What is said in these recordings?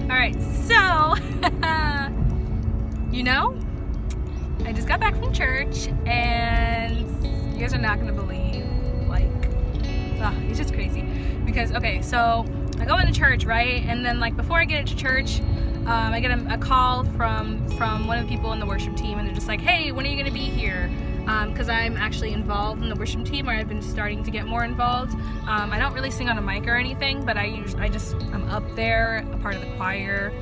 Alright, so, I just got back from church, and you guys are not going to believe, it's just crazy. Because, okay, so I go into church, right? And then, before I get into church, I get a call from one of the people in the worship team, and they're just like, hey, when are you going to be here? Because I'm actually involved in the worship team, or I've been starting to get more involved. I don't really sing on a mic or anything, but I'm up there, a part of the choir,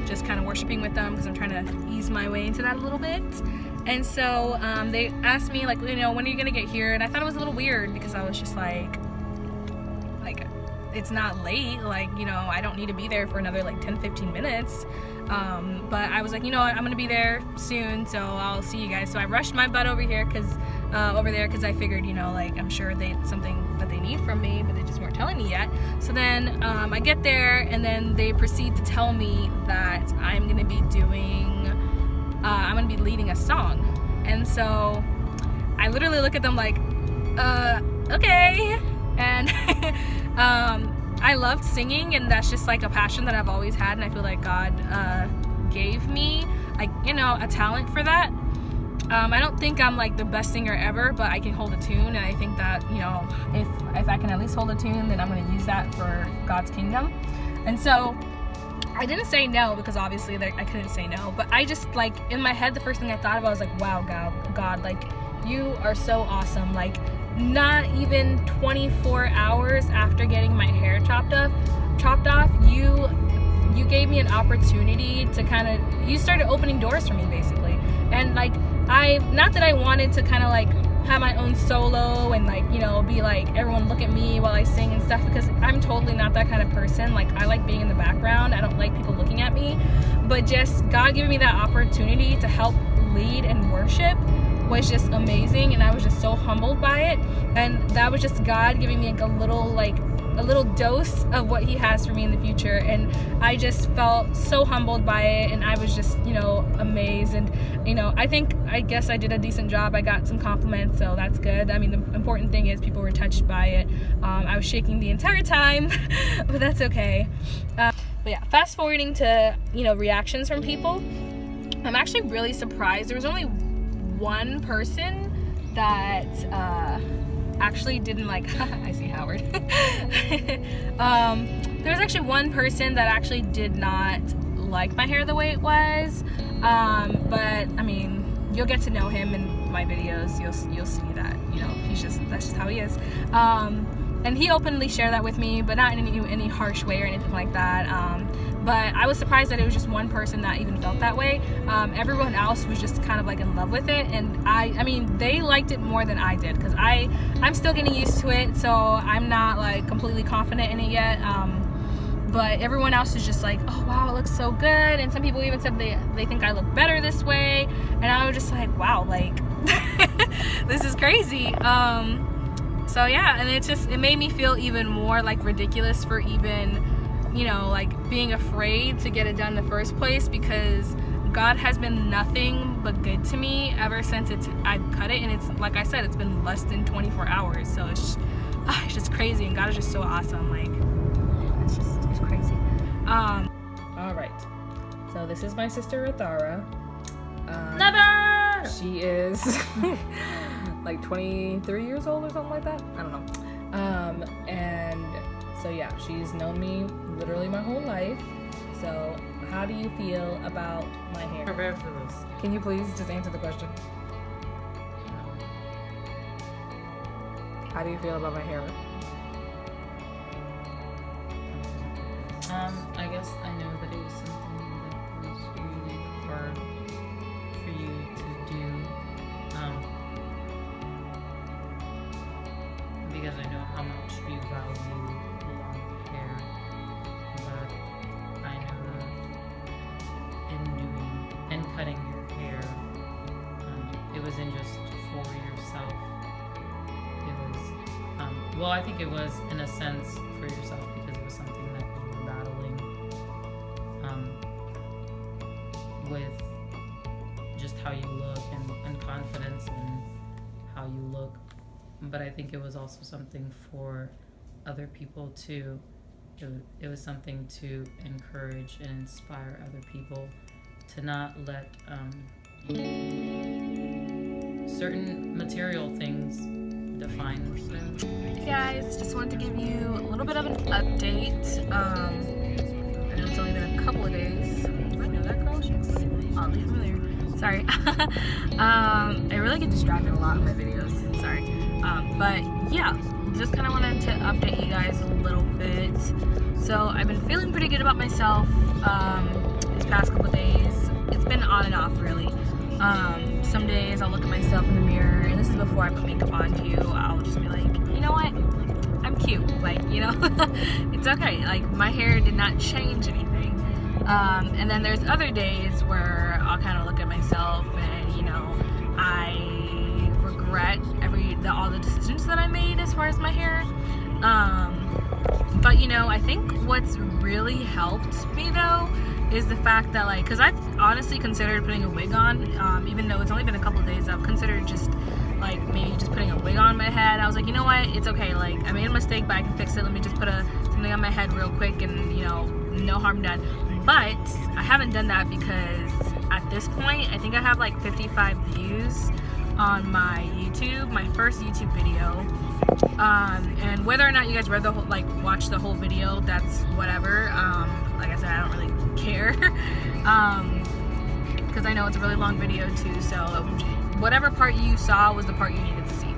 just kind of worshiping with them because I'm trying to ease my way into that a little bit. And so they asked me, when are you gonna get here? And I thought it was a little weird because I was just like it's not late, I don't need to be there for another 10-15 minutes. But I was like, I'm gonna be there soon, so I'll see you guys. So I rushed my butt over here because I figured, I'm sure it's something that they need from me, but they just weren't telling me yet. So then I get there, and then they proceed to tell me that I'm gonna be leading a song. And so I literally look at them like, okay. And I loved singing, and that's just a passion that I've always had, and I feel like God gave me a talent for that. I don't think I'm the best singer ever, but I can hold a tune, and I think that if I can at least hold a tune, then I'm going to use that for God's kingdom. And so I didn't say no, because obviously I couldn't say no, but I just in my head, the first thing I thought of, I was like, wow, God, you are so awesome. Not even 24 hours after getting my hair chopped off, you gave me an opportunity to you started opening doors for me, basically. And not that I wanted to have my own solo and be everyone look at me while I sing and stuff, because I'm totally not that kind of person. I like being in the background. I don't like people looking at me, but just God giving me that opportunity to help lead and worship was just amazing, and I was just so humbled by it. And that was just God giving me a little dose of what he has for me in the future, and I just felt so humbled by it, and I was just amazed. And I guess I did a decent job. I got some compliments, so that's good. I mean, the important thing is people were touched by it. I was shaking the entire time but that's okay. But yeah, fast forwarding to reactions from people, I'm actually really surprised. There was only one person that actually didn't I see Howard. There was actually one person that actually did not like my hair the way it was, but I mean, you'll get to know him in my videos. You'll see that that's just how he is. And he openly shared that with me, but not in any harsh way or anything like that. But I was surprised that it was just one person that even felt that way. Everyone else was just kind of in love with it, and I mean, they liked it more than I did, because I'm still getting used to it, so I'm not completely confident in it yet. But everyone else is just oh wow, it looks so good, and some people even said they think I look better this way, and I was just wow, this is crazy. So yeah, and it made me feel even more Ridiculous for even being afraid to get it done in the first place, because God has been nothing but good to me ever since I've cut it, and it's like I said, it's been less than 24 hours, so it's just crazy, and God is just so awesome. It's crazy. All right, so this is my sister Athara. Never. She is 23 years old or something like that. I don't know. And so yeah, she's known me literally my whole life. So how do you feel about my hair? Prepare for this. Can you please just answer the question? How do you feel about my hair? I guess I know that it was something that was really hard for you to do. Because I know how much you value long hair, but I know that in cutting your hair, it wasn't just for yourself. It was, I think it was in a sense for yourself, because it was something that you were battling with just how you look and confidence in how you look. But I think it was also something for other people to it was something to encourage and inspire other people to not let certain material things define them. Hey guys, just wanted to give you a little bit of an update. I know it's only been a couple of days. I know that girl, she's oddly familiar. Sorry. I really get distracted a lot in my videos. Sorry. But yeah, just kind of wanted to update you guys a little bit. So I've been feeling pretty good about myself these past couple of days. It's been on and off, really. Some days I'll look at myself in the mirror, and this is before I put makeup on too. I'll just be like, you know what? I'm cute. Like, you know, it's okay. Like, my hair did not change anything. And then there's other days where I'll kind of look at myself and, you know, I regret all the decisions that I made as far as my hair. But, you know, I think what's really helped me, though, is the fact that, like, because I've honestly considered putting a wig on, even though it's only been a couple of days. I've considered just, like, maybe just putting a wig on my head. I was like, you know what, it's okay, like, I made a mistake, but I can fix it. Let me just put something on my head real quick, and, you know, no harm done. But I haven't done that because at this point, I think I have like 55 views on my YouTube, my first YouTube video. And whether or not you guys read the whole, like, watch the whole video, that's whatever. Like I said, I don't really care. Because I know it's a really long video too, so whatever part you saw was the part you needed to see.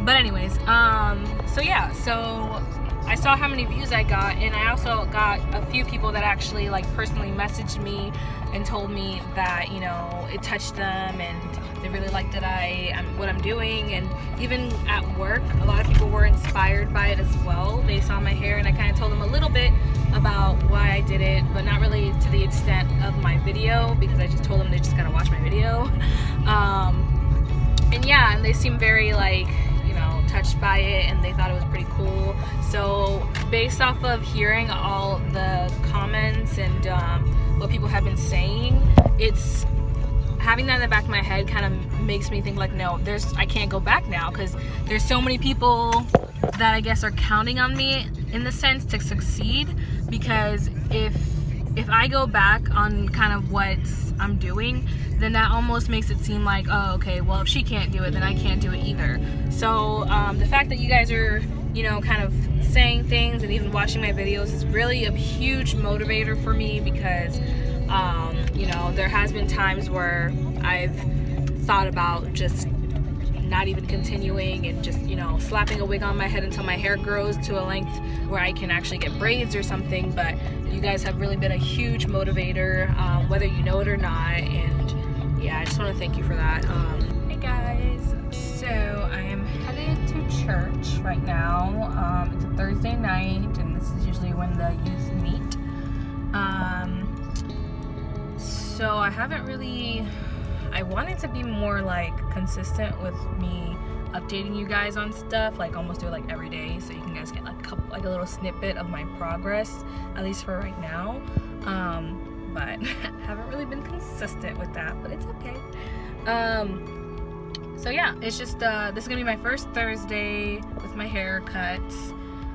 But anyways, so yeah, so I saw how many views I got, and I also got a few people that actually, like, personally messaged me and told me that, you know, it touched them and they really liked that what I'm doing. And even at work, a lot of people were inspired by it as well. They saw my hair, and I kind of told them a little bit about why I did it, but not really to the extent of my video, because I just told them they just gotta watch my video. And yeah, and they seemed very, like, you know, touched by it, and they thought it was pretty cool. So based off of hearing all the comments and what people have been saying, it's having that in the back of my head kind of makes me think, like, no, I can't go back now, because there's so many people that I guess are counting on me in the sense to succeed. Because if I go back on kind of what I'm doing, then that almost makes it seem like, oh, okay, well, if she can't do it, then I can't do it either. So the fact that you guys are, you know, kind of saying things and even watching my videos is really a huge motivator for me, because you know, there has been times where I've thought about just not even continuing and just, you know, slapping a wig on my head until my hair grows to a length where I can actually get braids or something. But you guys have really been a huge motivator, whether you know it or not. And yeah, I just want to thank you for that. Hey guys, so I am headed to church right now. It's a Thursday night, and this is usually when the youth meet. So I haven't really, I wanted to be more, like, consistent with me updating you guys on stuff, like almost do it like every day, so you can guys get like a little snippet of my progress, at least for right now. But haven't really been consistent with that, but it's okay. So yeah, it's just this is gonna be my first Thursday with my haircut.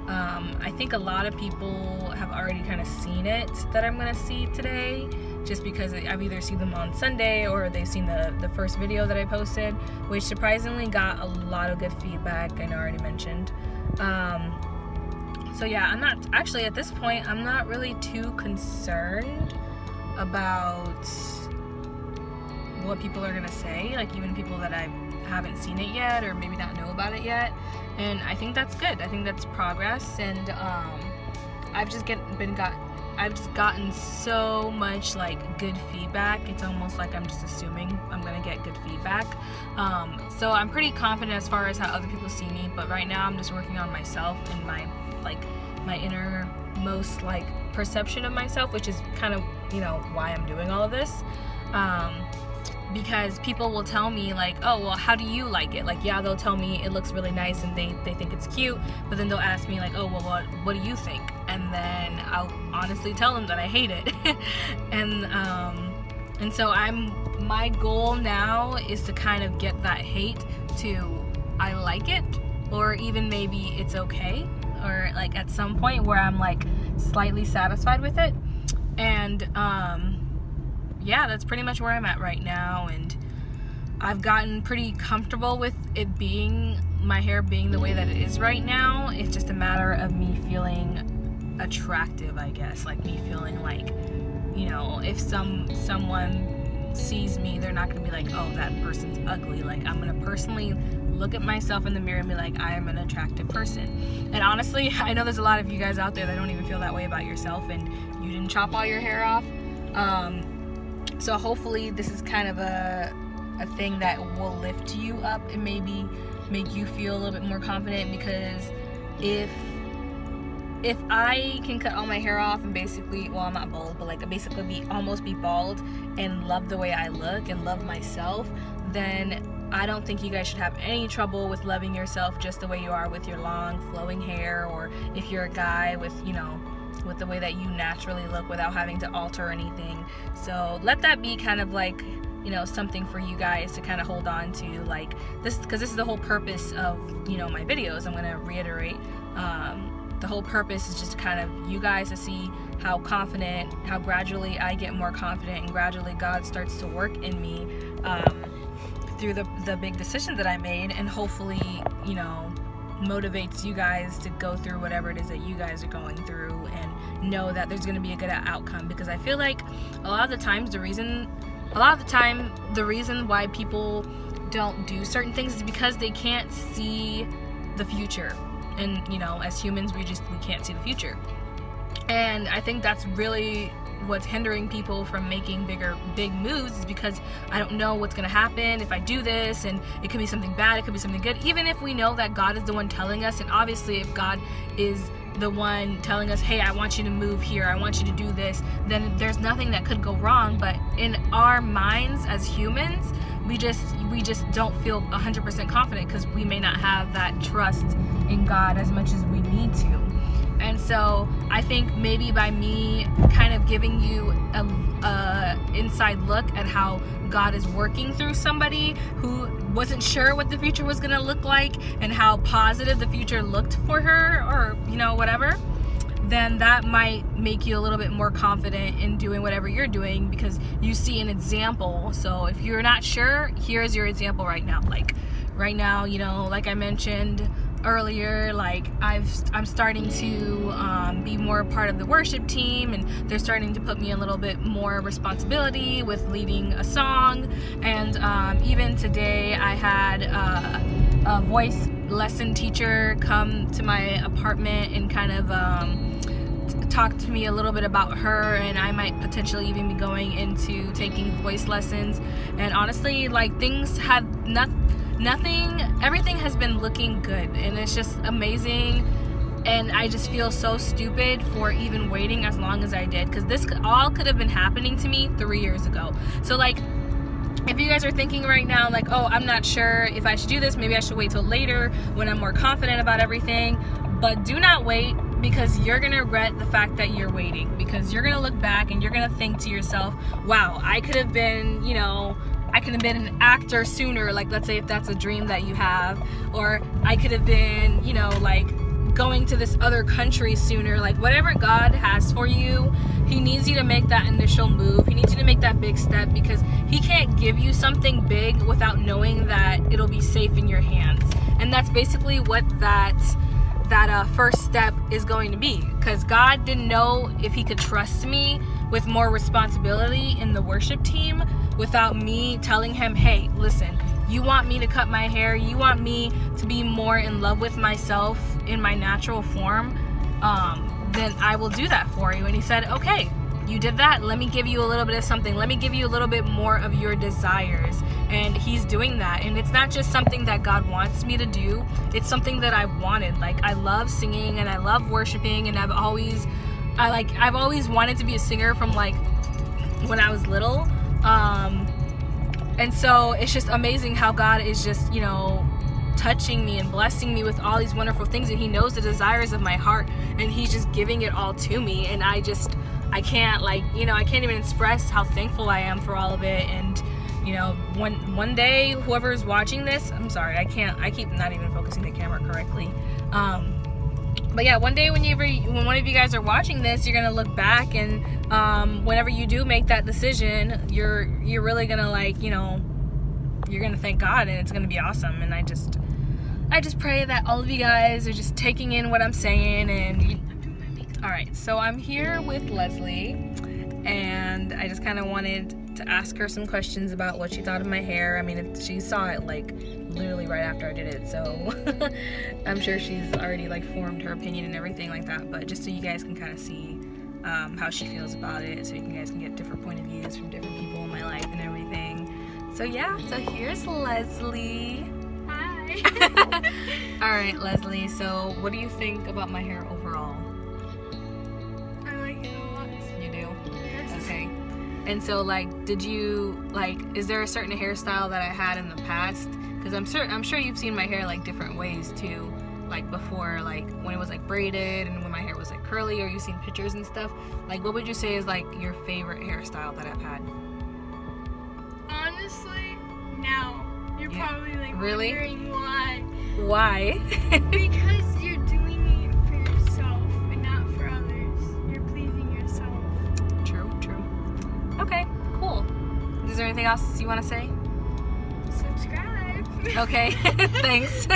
I think a lot of people have already kind of seen it that I'm gonna see today, just because I've either seen them on Sunday or they've seen the first video that I posted, which surprisingly got a lot of good feedback. I know I already mentioned. So yeah, I'm not actually, at this point, I'm not really too concerned about what people are gonna say, like even people that I haven't seen it yet or maybe not know about it yet. And I think that's good. I think that's progress, and I've just gotten so much, like, good feedback. It's almost like I'm just assuming I'm gonna get good feedback. So I'm pretty confident as far as how other people see me, but right now I'm just working on myself and my innermost, like, perception of myself, which is kind of, you know, why I'm doing all of this. Because people will tell me, like, oh, well, how do you like it? Like, yeah, they'll tell me it looks really nice and they think it's cute, but then they'll ask me, like, oh, well, what do you think? And then I'll honestly tell them that I hate it. And so my goal now is to kind of get that hate to I like it, or even maybe it's okay, or like at some point where I'm like, slightly satisfied with it. And yeah, that's pretty much where I'm at right now. And I've gotten pretty comfortable with it being, my hair being the way that it is right now. It's just a matter of me feeling attractive, I guess. Like me feeling like, you know, if someone sees me, they're not gonna be like, oh, that person's ugly. Like, I'm gonna personally look at myself in the mirror and be like, I am an attractive person. And honestly, I know there's a lot of you guys out there that don't even feel that way about yourself, and you didn't chop all your hair off. So hopefully this is kind of a thing that will lift you up and maybe make you feel a little bit more confident, because if I can cut all my hair off and basically, well, I'm not bald, but like basically almost be bald and love the way I look and love myself, then I don't think you guys should have any trouble with loving yourself just the way you are with your long flowing hair, or if you're a guy with, you know, with the way that you naturally look without having to alter anything. So let that be kind of like, you know, something for you guys to kind of hold on to, like this, because this is the whole purpose of, you know, my videos. I'm going to reiterate, the whole purpose is just to kind of you guys to see how confident, how gradually I get more confident, and gradually God starts to work in me through the big decision that I made, and hopefully, you know, motivates you guys to go through whatever it is that you guys are going through, and know that there's going to be a good outcome. Because I feel like a lot of the time the reason why people don't do certain things is because they can't see the future. And, you know, as humans, we can't see the future. And I think that's really what's hindering people from making big moves, is because I don't know what's going to happen if I do this, and it could be something bad, it could be something good. Even if we know that God is the one telling us, and obviously if God is the one telling us, hey, I want you to move here, I want you to do this, then there's nothing that could go wrong. But in our minds as humans, we just don't feel 100% confident, because we may not have that trust in God as much as we need to. And so I think maybe by me kind of giving you a inside look at how God is working through somebody who wasn't sure what the future was going to look like, and how positive the future looked for her, or, you know, whatever, then that might make you a little bit more confident in doing whatever you're doing, because you see an example. So if you're not sure, here's your example right now. Like right now, you know, like I mentioned earlier, like I'm starting to be more a part of the worship team, and they're starting to put me a little bit more responsibility with leading a song. And even today I had a voice lesson teacher come to my apartment and kind of talk to me a little bit about her, and I might potentially even be going into taking voice lessons. And honestly, like, things have everything has been looking good, and it's just amazing. And I just feel so stupid for even waiting as long as I did, because this all could have been happening to me 3 years ago. So like, if you guys are thinking right now, like, oh, I'm not sure if I should do this, maybe I should wait till later when I'm more confident about everything. But do not wait, because you're gonna regret the fact that you're waiting, because you're gonna look back and you're gonna think to yourself, wow, I could have been, you know, I could have been an actor sooner. Like, let's say if that's a dream that you have, or I could have been, you know, like going to this other country sooner. Like, whatever God has for you, He needs you to make that initial move. He needs you to make that big step, because He can't give you something big without knowing that it'll be safe in your hands. And that's basically what that first step is going to be, because God didn't know if He could trust me with more responsibility in the worship team without me telling Him, hey, listen, you want me to cut my hair, you want me to be more in love with myself in my natural form, then I will do that for you. And He said, okay, you did that, let me give you a little bit of something, let me give you a little bit more of your desires. And He's doing that. And it's not just something that God wants me to do, it's something that I wanted. Like, I love singing and I love worshiping, and I've always wanted to be a singer from like when I was little. And so it's just amazing how God is just, you know, touching me and blessing me with all these wonderful things, and He knows the desires of my heart, and He's just giving it all to me. And I can't, like, you know, I can't even express how thankful I am for all of it. And, you know, one day, whoever's watching this, I'm sorry, I keep not even focusing the camera correctly. But yeah, one day when one of you guys are watching this, you're gonna look back, and whenever you do make that decision, you're really gonna like, you know, you're gonna thank God, and it's gonna be awesome. And I just pray that all of you guys are just taking in what I'm saying. And all right, so I'm here with Leslie, and I just kind of wanted to ask her some questions about what she thought of my hair. I mean, she saw it like literally right after I did it, so I'm sure she's already like formed her opinion and everything like that. But just so you guys can kind of see how she feels about it, so you guys can get different point of views from different people in my life and everything. So yeah, so here's Leslie. Hi. All right, Leslie, so what do you think about my hair overall? I like it a lot. You do? Yes. Okay. And so, like, did you, like, is there a certain hairstyle that I had in the past? Because I'm sure you've seen my hair, like, different ways, too. Like, before, like, when it was, like, braided and when my hair was, like, curly, or you've seen pictures and stuff. Like, what would you say is, like, your favorite hairstyle that I've had? Honestly, no. You're probably, like, Really? wondering why. Why? Because you're doing it for yourself and not for others. You're pleasing yourself. True. Okay, cool. Is there anything else you want to say? Subscribe. Okay, thanks.